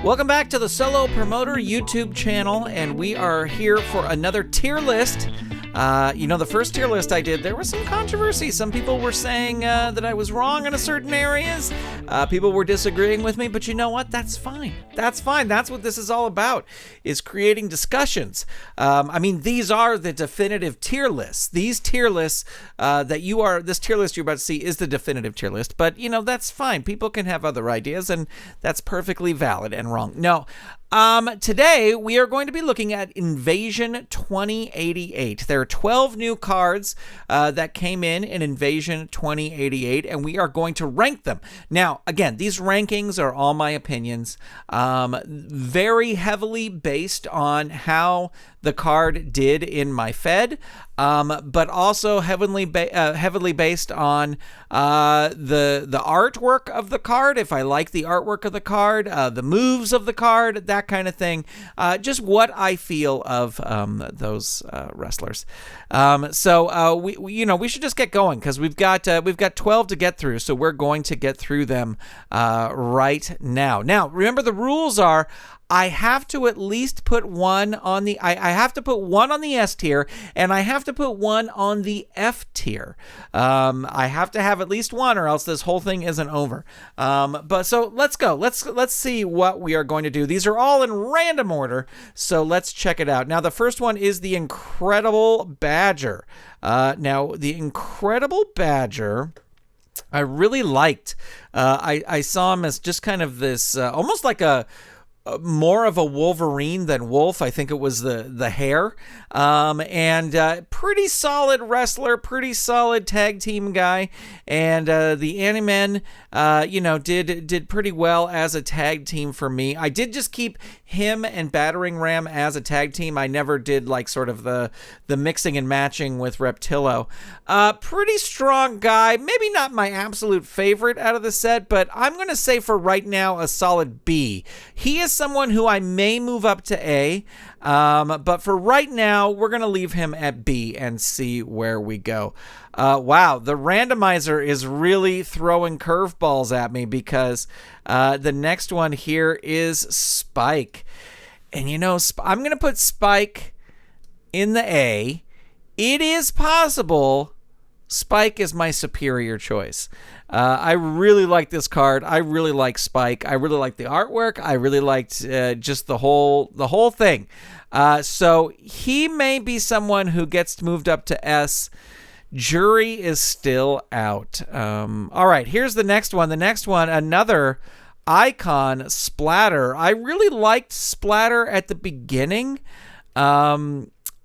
Welcome back to the Solo Promoter YouTube channel, and we are here for another tier list. The first tier list I did, there was some controversy. Some people were saying that I was wrong in certain areas. People were disagreeing with me, but you know what? That's fine. That's fine. That's what this is all about, is creating discussions. These are the definitive tier lists. These tier lists this tier list you're about to see is the definitive tier list, but, that's fine. People can have other ideas, and that's perfectly valid and wrong. No. Today we are going to be looking at Invasion 2088. There are 12 new cards that came in Invasion 2088, and we are going to rank them. Now, again, these rankings are all my opinions, very heavily based on how the card did in my Fed, but also heavily based on the artwork of the card. If I like the artwork of the card, the moves of the card, that kind of thing, just what I feel of those wrestlers. We should just get going, because we've got 12 to get through, so we're going to get through them right now. Now, remember, the rules are, I have to at least put one on the I have to put one on the S tier, and I have to put one on the F tier. I have to have at least one, or else this whole thing isn't over. But so let's go. Let's see what we are going to do. These are all in random order, so let's check it out. Now, the first one is the Incredible Badger. Now, the Incredible Badger, I really liked. I saw him as just kind of this, almost like more of a Wolverine than Wolf. I think it was the hair. And pretty solid wrestler, pretty solid tag team guy. And the Animen, did pretty well as a tag team for me. I did just keep him and Battering Ram as a tag team. I never did like sort of the mixing and matching with Reptillo. Pretty strong guy. Maybe not my absolute favorite out of the set, but I'm going to say for right now a solid B. He is someone who I may move up to A, but for right now, we're going to leave him at B and see where we go. Wow, the randomizer is really throwing curveballs at me, because the next one here is Spike. And I'm going to put Spike in the A. It is possible Spike is my superior choice. I really like this card. I really like Spike. I really like the artwork. I really liked just the whole thing. So he may be someone who gets moved up to S. Jury is still out. All right, here's the next one. The next one, another icon, Splatter. I really liked Splatter at the beginning.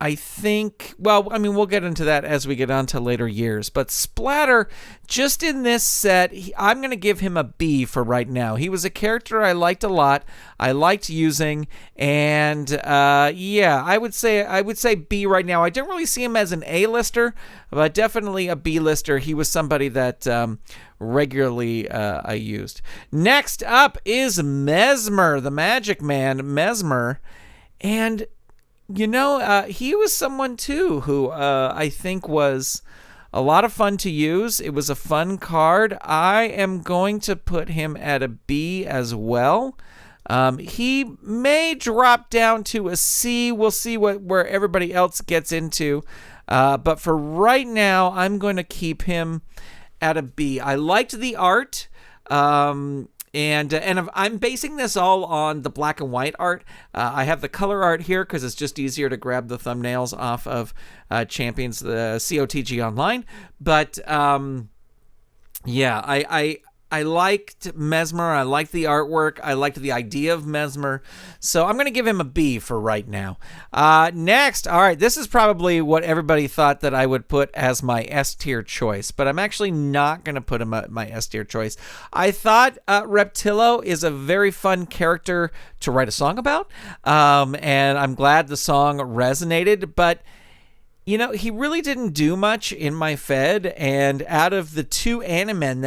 I think, we'll get into that as we get on to later years. But Splatter, just in this set, I'm going to give him a B for right now. He was a character I liked a lot. I liked using, and I would say B right now. I didn't really see him as an A-lister, but definitely a B-lister. He was somebody that regularly I used. Next up is Mesmer, the Magic Man, Mesmer, and he was someone too who I think was a lot of fun to use. It was a fun card. I am going to put him at a B as well. He may drop down to a C. We'll see where everybody else gets into. But for right now, I'm going to keep him at a B. I liked the art. And I'm basing this all on the black and white art. I have the color art here because it's just easier to grab the thumbnails off of Champions, the COTG Online. But I liked Mesmer. I liked the artwork. I liked the idea of Mesmer. So I'm going to give him a B for right now. Next, all right, this is probably what everybody thought that I would put as my S tier choice, but I'm actually not going to put him at my S tier choice. I thought Reptillo is a very fun character to write a song about, and I'm glad the song resonated, but he really didn't do much in my Fed, and out of the three Animen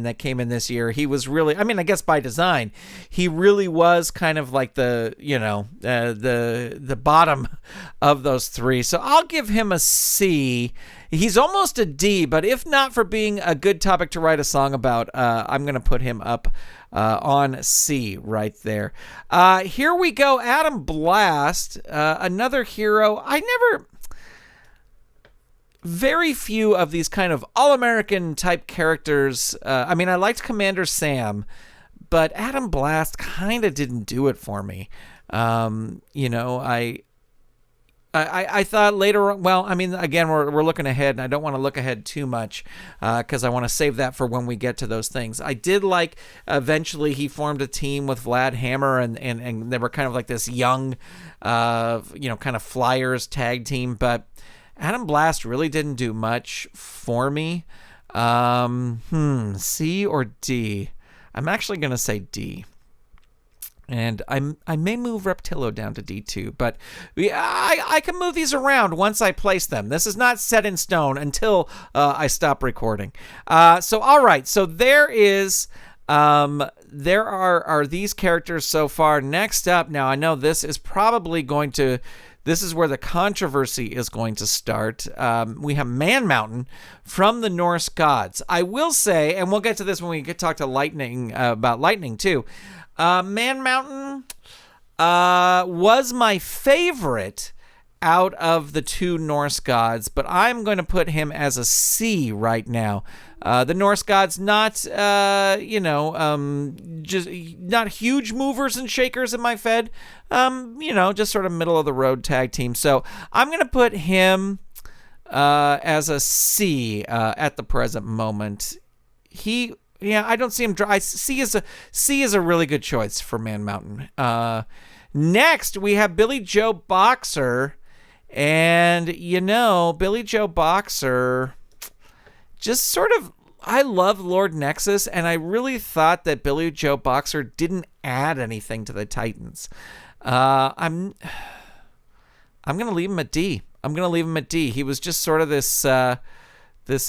that came in this year, he was really, I guess by design, he really was kind of like the bottom of those three. So I'll give him a C. He's almost a D, but if not for being a good topic to write a song about, I'm going to put him up on C right there. Here we go. Adam Blast, another hero. Very few of these kind of all-American type characters. I mean, I liked Commander Sam, but Adam Blast kind of didn't do it for me. I thought later on, well, I mean, again, we're looking ahead, and I don't want to look ahead too much because I want to save that for when we get to those things. I did like eventually he formed a team with Vlad Hammer, and they were kind of like this young, kind of Flyers tag team, but Adam Blast really didn't do much for me. C or D? I'm actually going to say D. And I may move Reptilo down to D2, but I can move these around once I place them. This is not set in stone until I stop recording. So all right, so there are these characters so far. Next up, now I know this is probably going to. This is where the controversy is going to start. We have Man Mountain from the Norse gods. I will say, and we'll get to this when we talk to Lightning about Lightning too. Man Mountain was my favorite out of the two Norse gods, but I'm going to put him as a C right now. The Norse gods, just not huge movers and shakers in my Fed. Just sort of middle of the road tag team. So I'm going to put him as a C at the present moment. I don't see him. C is a really good choice for Man Mountain. Next, we have Billy Joe Boxer, and Billy Joe Boxer, just sort of. I love Lord Nexus, and I really thought that Billy Joe Boxer didn't add anything to the Titans. I'm gonna leave him at D. He was just sort of this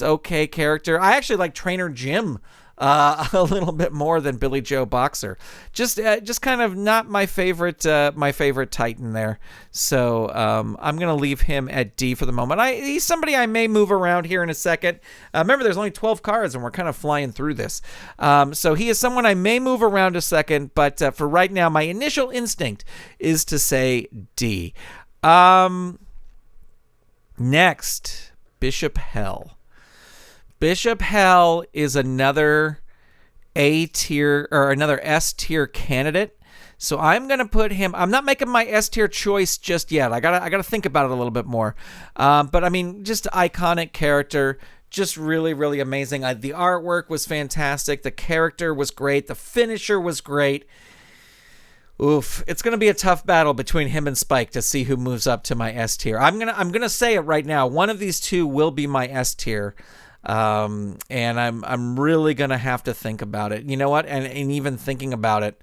okay character. I actually like Trainer Jim a little bit more than Billy Joe Boxer. Just kind of not my favorite Titan there. So I'm gonna leave him at D for the moment. He's somebody I may move around here in a second. Remember, there's only 12 cards, and we're kind of flying through this. So he is someone I may move around a second, but for right now, my initial instinct is to say D. Next, Bishop Hell. Bishop Hell is another A tier or another S tier candidate. So I'm going to put him. I'm not making my S tier choice just yet. I gotta think about it a little bit more. But I mean, just iconic character, just really, really amazing. The artwork was fantastic. The character was great. The finisher was great. Oof, it's going to be a tough battle between him and Spike to see who moves up to my S tier. I'm gonna say it right now. One of these two will be my S tier. And I'm really gonna have to think about it. You know what? And even thinking about it,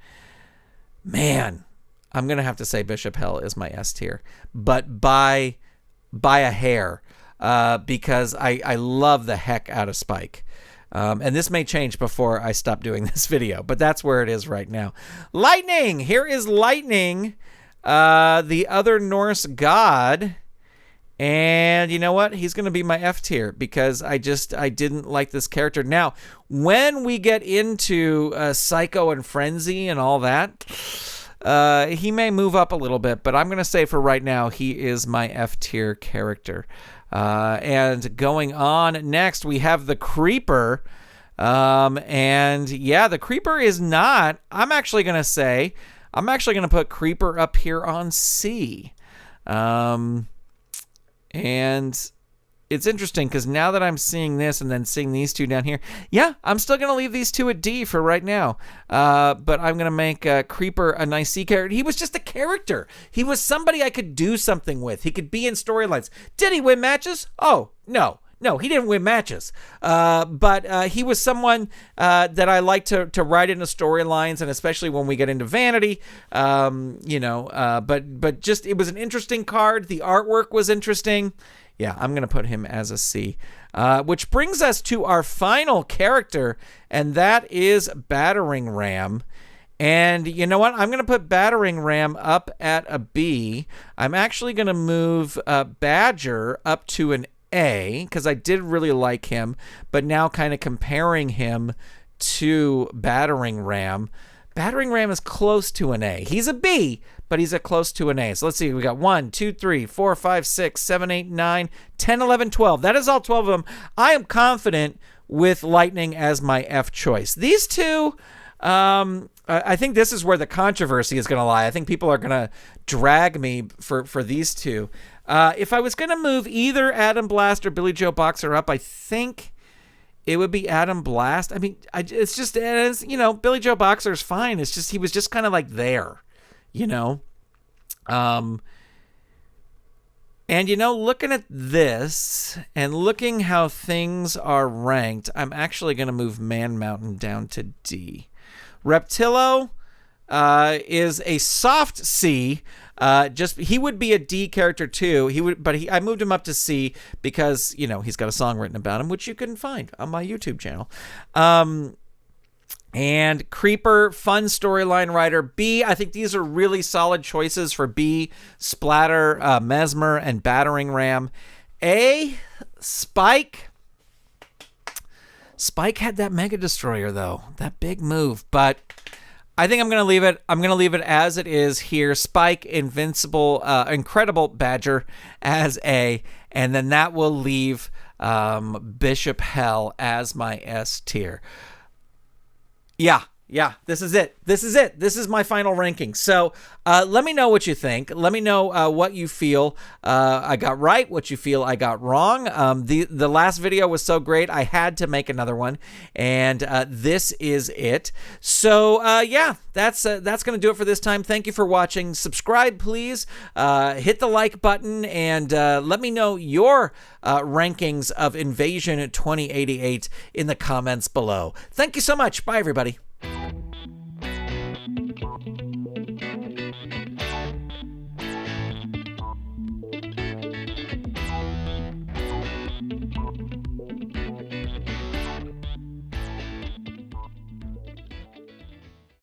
man, I'm gonna have to say Bishop Hell is my S tier, but by a hair, because I love the heck out of Spike. And this may change before I stop doing this video, but that's where it is right now. Lightning! Here is Lightning, the other Norse god. And you know what? He's going to be my F tier because I didn't like this character. Now, when we get into Psycho and Frenzy and all that, he may move up a little bit, but I'm going to say for right now, he is my F tier character. And going on next, we have the Creeper. And yeah, the Creeper is not. I'm actually going to put Creeper up here on C. And it's interesting because now that I'm seeing this and then seeing these two down here, yeah, I'm still going to leave these two at D for right now. But I'm going to make Creeper a nice C character. He was just a character. He was somebody I could do something with. He could be in storylines. Did he win matches? Oh, no. No, he didn't win matches, but he was someone that I like to write into storylines, and especially when we get into Vanity, but just it was an interesting card. The artwork was interesting. Yeah, I'm going to put him as a C, which brings us to our final character, and that is Battering Ram. And you know what? I'm going to put Battering Ram up at a B. I'm actually going to move Badger up to an A, because I did really like him, but now kind of comparing him to Battering Ram. Battering Ram is close to an A. He's a B, but he's close to an A. So let's see. We got 1, 2, 3, 4, 5, 6, 7, 8, 9, 10, 11, 12. That is all 12 of them. I am confident with Lightning as my F choice. These two, I think this is where the controversy is going to lie. I think people are going to drag me for these two. If I was going to move either Atom Blast or Billy Joe Boxer up, I think it would be Atom Blast. I mean, it's just, Billy Joe Boxer is fine. It's just, he was just kind of like there, And, looking at this and looking how things are ranked, I'm actually going to move Man Mountain down to D. Reptillo is a soft C. He would be a D character too. I moved him up to C because he's got a song written about him, which you can find on my YouTube channel. And Creeper, fun storyline writer, B. I think these are really solid choices for B. Splatter, Mesmer, and Battering Ram. A. Spike. Spike had that Mega Destroyer though, that big move, but I think I'm going to leave it. I'm going to leave it as it is here. Spike, Invincible, Incredible Badger as A, and then that will leave Bishop Hell as my S tier. Yeah, this is it. This is my final ranking. So let me know what you think. Let me know what you feel I got right, what you feel I got wrong. The last video was so great, I had to make another one, and this is it. So that's going to do it for this time. Thank you for watching. Subscribe, please. Hit the like button, and let me know your rankings of Invasion 2088 in the comments below. Thank you so much. Bye, everybody.